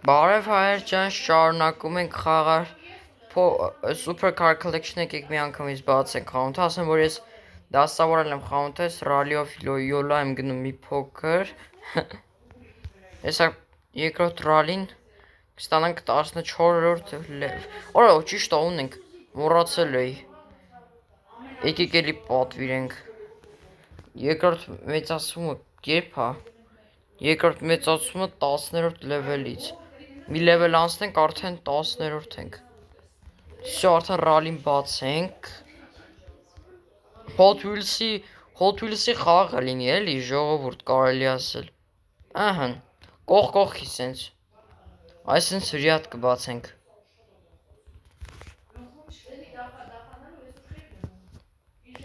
Բարև հայեր ջան, շարունակում ենք խաղար Super Car Collection եկեք մի անգամից բացենք խանութը, ասեմ որ ես դասավորել եմ խանութը, Rally of Loyola եմ գնում մի փոքր Հեսա երկրորդ rally-ն կստանանք 14-րդ լև Օրա, ճիշտ է ունենք, մոռացել էի Եկեք էլի պատվիրենք Երկրորդ մեծացումը երբ է Երկրորդ մեծացումը 10-րդ լևելից Մի լևել անցնենք արդեն 10-րդ ենք Всё արդեն rally-ն բացենք Hot Wheels-ի խաղը լինի էլի ժողովուրդ կարելի ասել Ահն կողքի սենց Այս սենց հրյատ կբացենք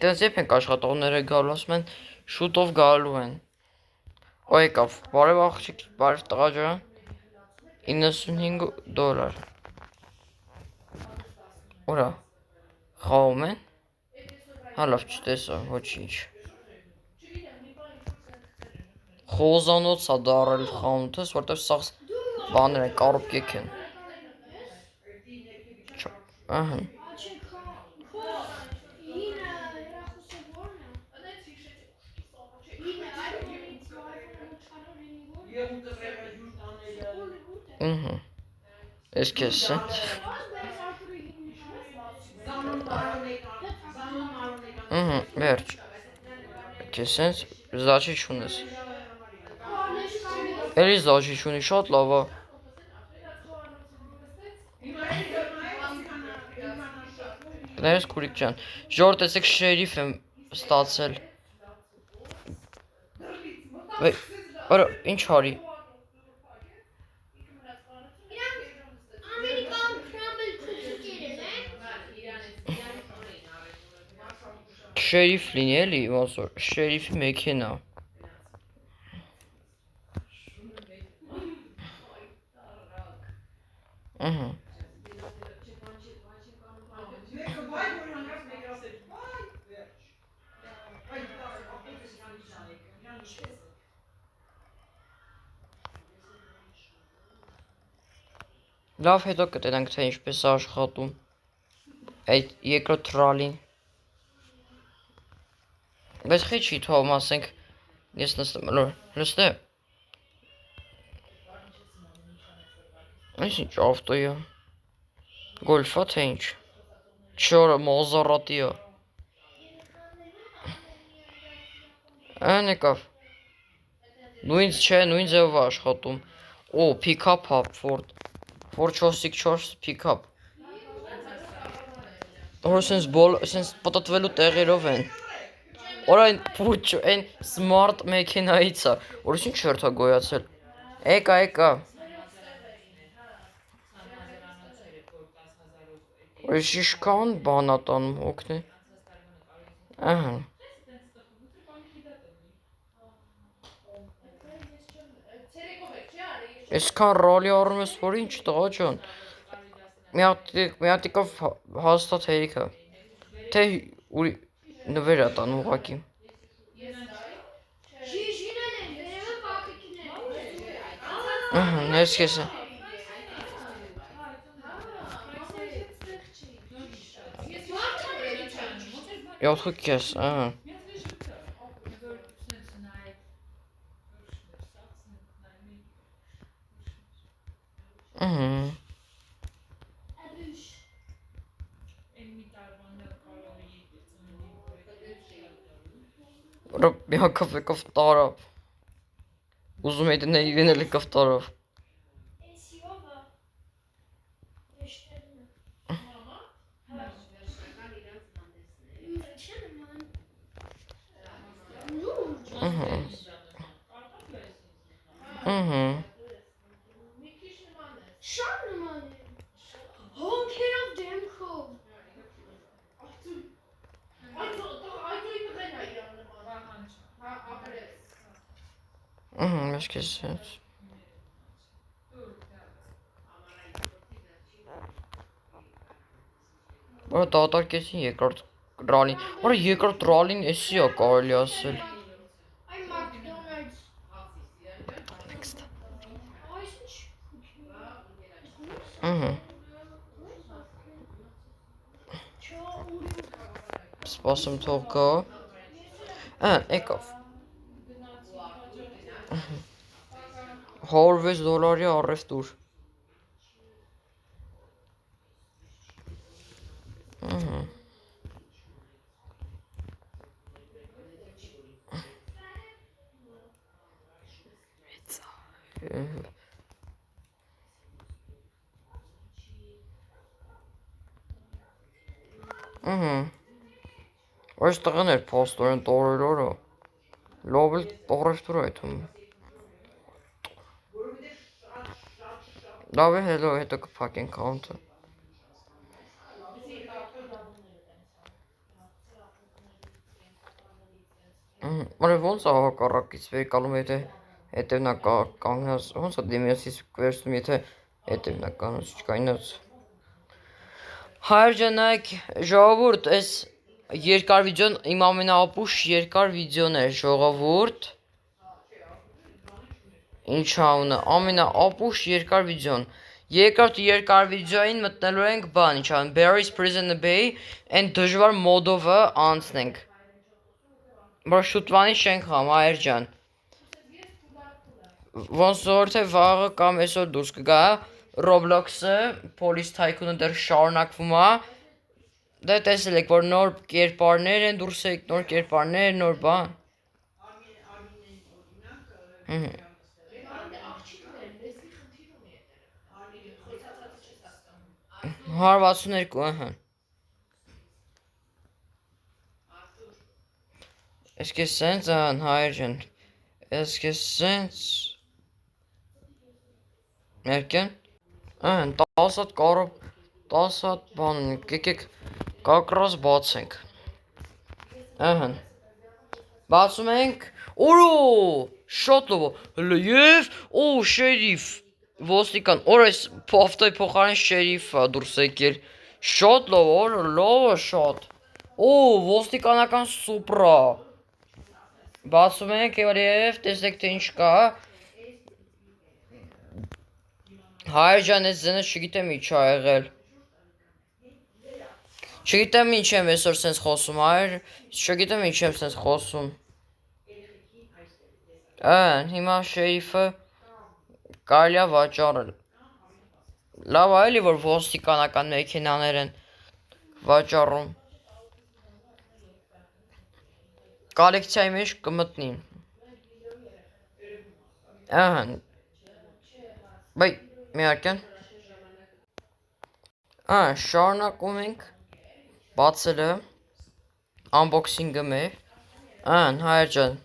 Դենց եվ ենք աշխատողները գալու ասում են շուտով գալու են Օ եկավ բարև աղջիկ բարև տղա ջան $95 Ուրա խաղում են Հա լավ չտեսա ոչինչ Խոզանոց է դարել խանութս որտեվ սաղ բաներ են կարոպկեք են Ահն Ես քեզ սենց վերջ Քեզ սենց զաչի չունես Էլի զաչի չունի շատ լավ է Կներես քուրիկ ջան Ժողովուրդ տեսեք շերիֆ եմ ստացել Արա ինչ արի Շերիֆ լինի էլի ոնց որ շերիֆի մեքենա Լավ հետո կտենանք թե ինչպես է աշխատում Այդ երկրորդ rally-ն Բայց խի չի թողում ասենք Ես նստեմ լստե Այս ինչ ավտոյ է Գոլֆա թե ինչ Չորը Մազարատի է Այն եկավ Նույն չէ, նույն ձևով է աշխատում Օ, pick-up է Ford 4x4 pick-up Որ սենց պտտվելու տեղերով են Որ այն պուչ, այն smart մեքենայից է Որ ինչ չերթ է գոյացել Եկա Որ շիշկան բան է տանում օգնի Ահն Այսքան rally առում ես որ ինչ տղա ջան Մի հատիկով հաստատ հերիք է Թե նվեր է տանում ուղղակի Ես քեզ Յոթ քեզ Մի հակավ եկավ տարավ Ուզում էի դնել իրեն էլ եկավ տարավ Ես քեզ սենց Որը դատարկեցին երկրորդ rally-ն Որը երկրորդ rally-ն էսի է կարելի ասել Ահա։ Սպասում թող գա։ Եկավ։ $106 առևտուր։ Ահա։ Ահա։ Այս տղան էր փոստորեն տորել օրը։ Լավ էլ առևտուր է այդում։ Լավ է, հելո, հետո կփակենք account-ը։ Որը ոնց է հակառակից վերկալում, եթե հետևն է կանգնած, ոնց է դիմացից վերցնում, եթե հետևն է կանգնած, չկայնած։ Հայր ջանայք, ժողովուրդ, այս երկար վիդեոն իմ ամենաապուշ երկար վիդեոն էր, ժողովուրդ։ Ինչ անունը, ամենաապուշ երկար վիդեոն։ Երկրորդ երկար վիդեոին մտնելու ենք բան, ինչ անուն, Barry's Prison Bay, and դժվար մոդովը անցնենք։ Որ շուտվանից չենք համ, հայր ջան։ Ոնց որ թե վաղը կամ այսօր դուրս կգա Roblox-ը, Police Tycoon-ը դեռ շարունակվում է։ Դե տեսել եք, որ նոր կերպարներ են դուրս եկել, նոր կերպարներ, նոր բան։ $162, ահա։ Իսկ է սենց ան, հայր ջան։ Իսկ է սենց Ներքեն։ Ահա, 10 հատ կարով 10 հատ բան ունենք, եկեք կակրած բացենք։ Ահա։ Բացում ենք։ Օրո, շատ լավ։ Եվ շերիֆ ոստիկան, օրես փոֆտոյ փոխարեն շերիֆը դուրս եկել։ Շատ լավ, օրը լավը շատ։ Ոստիկանական սուպրա։ Բացում ենք եւ տեսեք թե ինչ կա։ Հայր ջան, այս ձենը չգիտեմ ինչ ա եղել։ Չգիտեմ ինչ եմ այսօր սենց խոսում, հայր, չգիտեմ ինչ եմ սենց խոսում։ Հիմա շերիֆը կարելի է վաճառել։ Լավ է էլի, որ ոստիկանական մեքենաներ են վաճառում։ Կոլեկցիայի մեջ կմտնի։ Ահա։ Բայ, միարկյան։ Շարունակում ենք բացելը, unboxing-ը մեր։ Հայր ջան,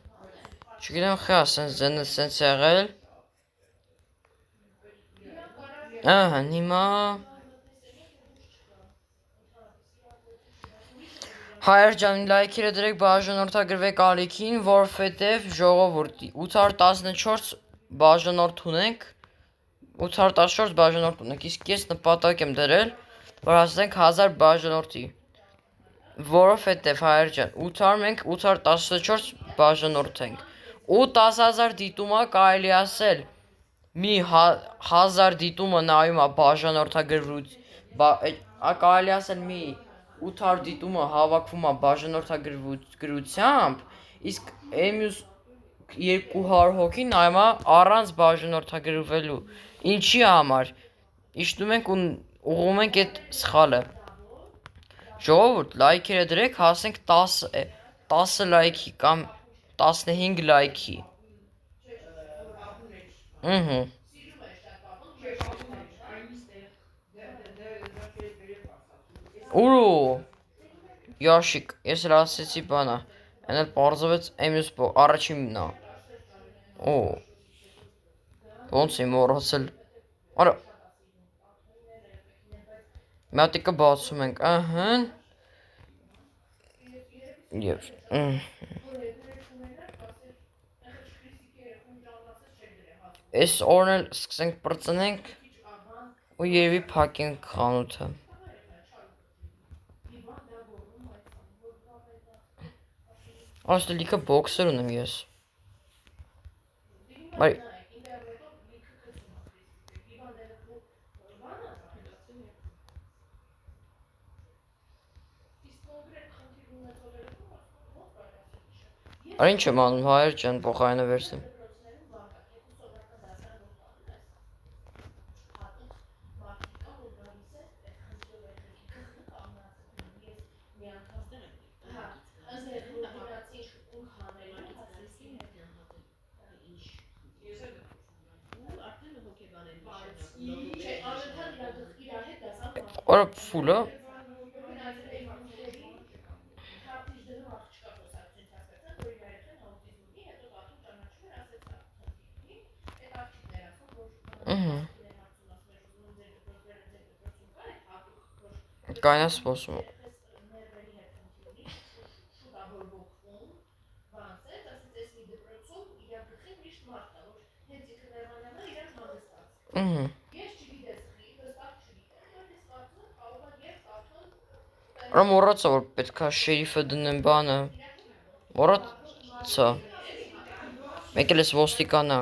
չգիտեմ խի ասենց ձենը սենց եղել։ Հիմա Հայր ջան, լայքերը դրեք, բաժանորդագրվեք ալիքին, որովհետև ժողովուրդ 814 բաժանորդ ունենք, 814 բաժանորդ ունենք, իսկ ես նպատակ եմ դրել, որ հասնենք 1000 բաժանորդի, որովհետև հայր ջան, մենք 814 բաժանորդ ենք, ու 10,000 դիտումա կարելի ասել, մի 1000 դիտումը նայում է բաժանորդագրվից, կարելի ասել մի 800 դիտումը հավաքվում է բաժանորդագրությամբ, իսկ մյուս 200 հոգի նայում է առանց բաժանորդագրվելու, ինչի համար, իջնում ենք ու ուղղում ենք այդ սխալը, ժողովուրդ, լայքերը դրեք, հասենք 10 լայքի կամ 15 լայքի, Ուրո, Յաշիկ, ես էլ ասեցի բանա, են էլ պարզվեց մյուս առաջինն է, ոնց եմ մոռացել, արա, մատիկը բացում ենք, և, այս օրն էլ սկսենք պրծնենք, ու երևի փակենք խանութը, Աստը լիքը բոքսեր ունեմ ես, Արի ինչ եմ անում, հայեր ջան, փոխարինը վերցնեմ։ Արա ֆուլը։ Կայնաս սպասում։ Արա մոռացա որ պետքա շերիֆը դնեմ բանը։ Մոռացա։ Մեկ էլ էս ոստիկանը։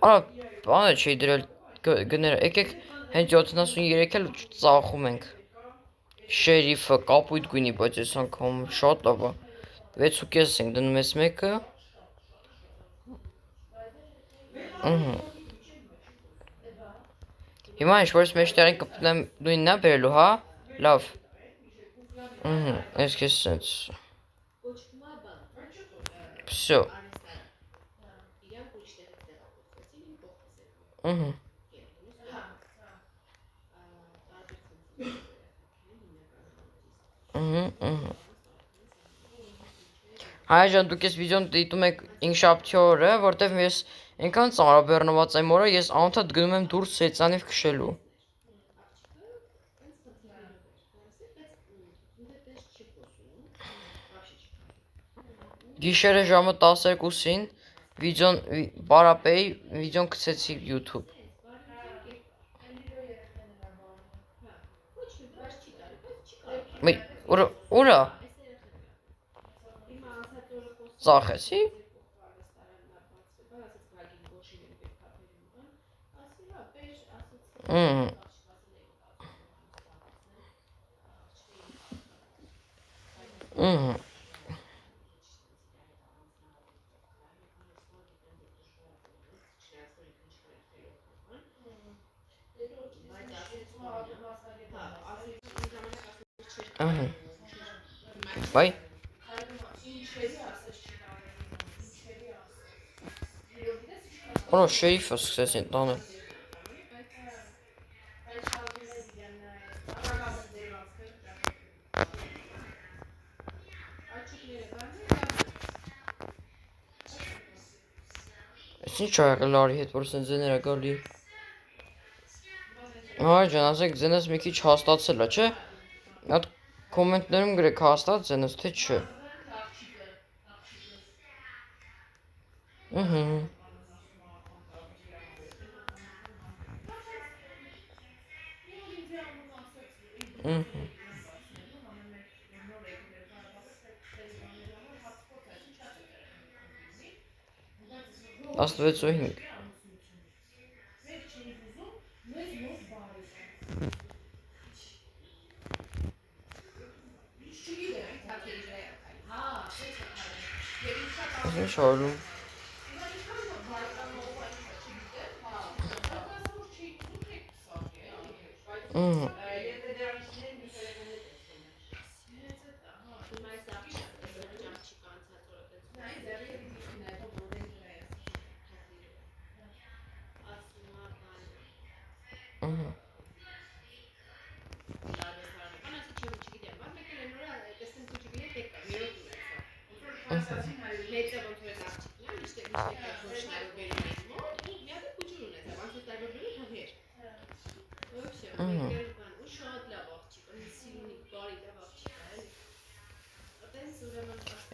Արա բանը չի դրել գները, եկեք հենց 73 էլ ծախում ենք։ Շերիֆը կապույտ գույնի, բայց այս անգամ շատ լավ է։ 6.5 ենք դնում ես մեկը։ Հիմա ինչ որ ես մեջտեղին կպտնեմ նույնն է բերելու, հա։ Լավ։ Ես քեզ սենց։ Всё։ Հայջան դուք ես վիդեոն դիտում եք ինքշաբթի օրը, որտեվ ես այնքան ծանրաբեռնված եմ օրը, ես անընդհատ գնում եմ դուրս սեծանիվ քշելու։ Գիշերը ժամը 12-ին վիդեոն բարապեի վիդեոն գցեցի YouTube։ Ուրա ծախեցի։ Բայ Օ շերիֆը սկսեցին տանել։ Այս ինչ ա եղել Արի հետ, որ սենց ձեներ ա գալի։ Հայջան, ասեք ձենս մի քիչ հաստացել ա, չէ։ Այդ կոմենտներում գրեք հաստատ ձենս, թե չէ։ Աստվեց ու 5 Ինչ արում։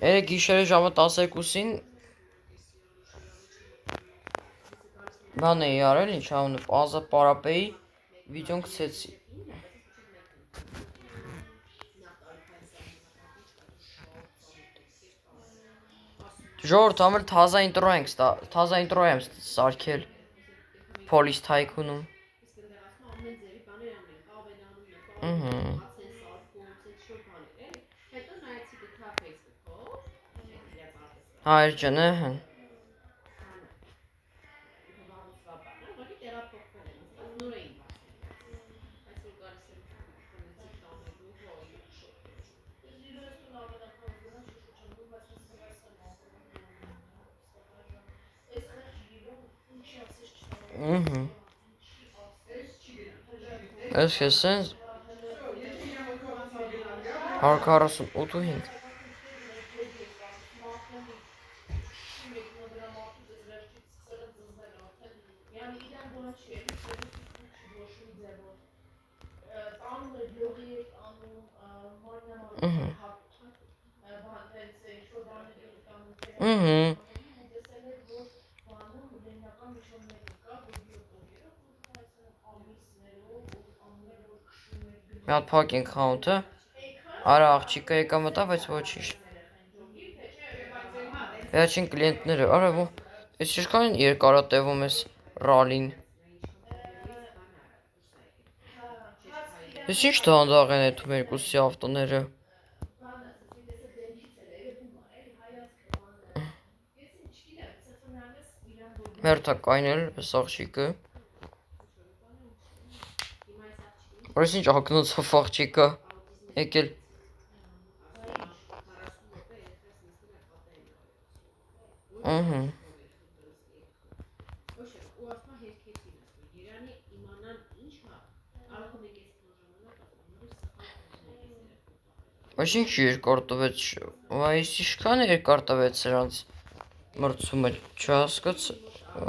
Երեք գիշերը ժամը 12-ին բան էի արել, ինչ անունով, ազատ պարապեի վիդեոն գցեցի։ Ժողովուրդ ամել թազա ինտրո եմ սարքել Police Tycoon-ում։ Հայր ջանը հն։ Այս քեսեն 148.5 Մի հատ փակենք account-ը։ Արա աղջիկը եկա մտա, բայց ոչինչ։ Վերջին կլիենտները, արա այս ինչքան երկար է տևում էս ռալին։ Ես ինչ դանդաղ են էթում երկուսի ավտոները։ Մերթակայն էլ էս աղջիկը։ Որս ինչ ակնոցով աղջիկը եկել։ Այս ինչ երկար տվեց, այս ինչքան երկար տվեց սրանց մրցումը, չհասկացա,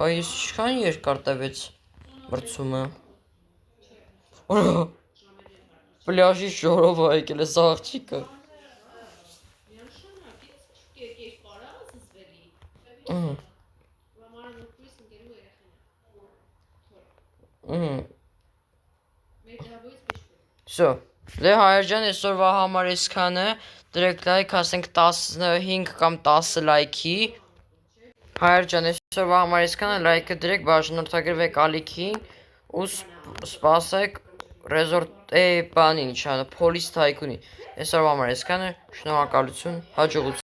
այս ինչքան երկար տվեց մրցումը։ Պլյաժի շորով է եկել էս աղջիկը։ Всё, դե հայր ջան, այսօրվա համար այսքանը, դրեք լայք, ասենք 15 կամ 10 լայքի։ Հայր ջան, այսօրվա համար այսքանը, լայքը դրեք, բաժանորդագրվեք ալիքին ու սպասեք ռեզորտ բանին, Police Tycoon-ի։ Այսօրվա համար այսքանը, շնորհակալություն, հաջողություն։